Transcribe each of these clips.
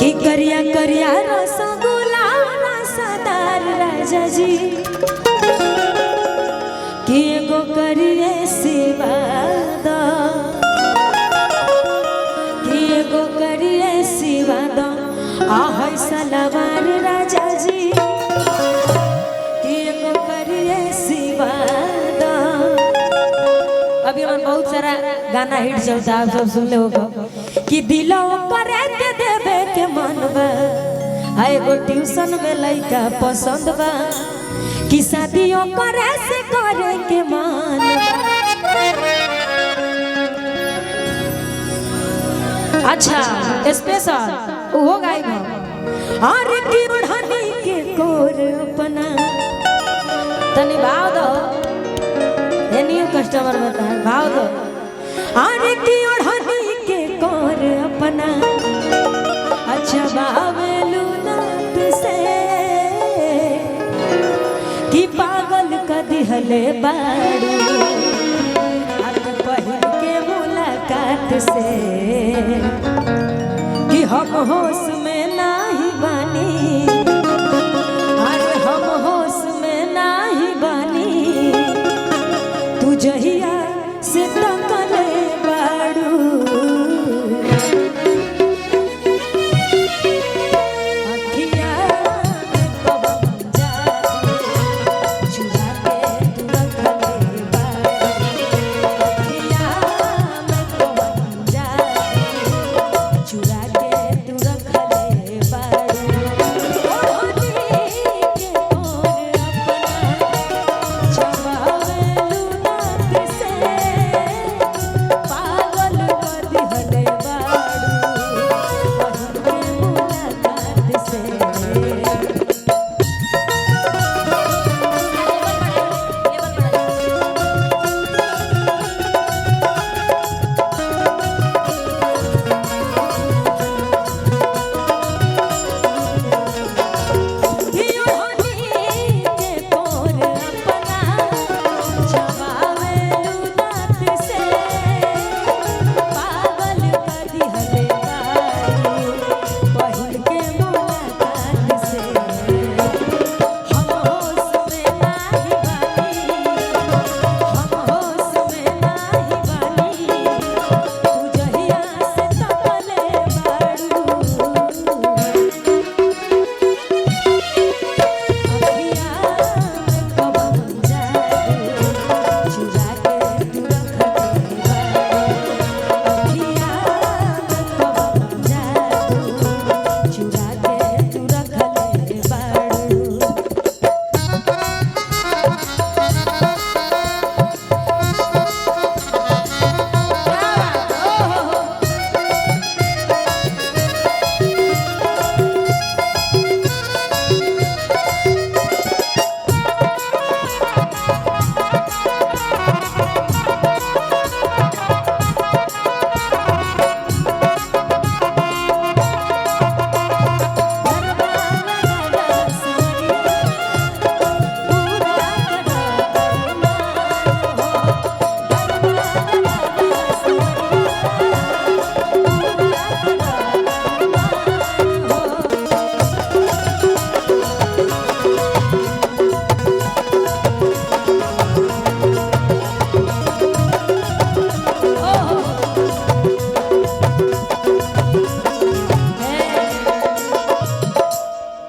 कि करिया करिया रसगुल्ला रसदार राजा जी कि एगो करिए सिवाद कि एगो करिए सिवाद आहै सलवार राजा जी कि एगो करिए सिवाद। अभी हम बहुत सारा गाना हिट चलता आप सब सुन ले होगा कि दिलो करे के देवे के मनवा आए गो ट्यूशन में लइका पसंद बा कि शादियों करे से करे के मन। अच्छा स्पेशल वो गाएगा अरे की ओढ़नी के कोर अपना तनी भाव दो एनियो कस्टमर बता भाव दो अरे की ओढ़नी के कोर अपना अच्छा बावेलू नात से कि पागल का दिहले बाड़ू हाथ पहिर के मुलाकात से कि हम होश में नाही बानी अरे हम होश में नाही बानी तू जहिया से तकले बाड़ू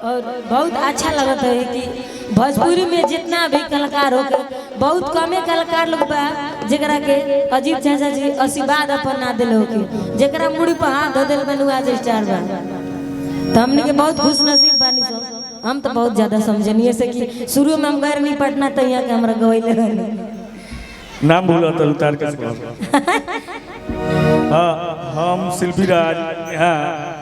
बहुत अच्छा लगता है कि भोजपुरी में जितना भी कलाकार हो बहुत कमे कलाकार लोग बा जेकरा के अजीत चाचा जी आशीर्वाद अपन ना दिल हो के जेकरा मुड़ी पर हाथ धो दिल बनू आज स्टार बा तो हमने के बहुत खुश नसीब बानी सो। हम तो बहुत ज्यादा समझनिए से कि शुरू में हम गैर नहीं पटना तो यहाँ के हमरा गवैले रहनी नाम भूला तो उतार के हाँ हम शिल्पी राज हाँ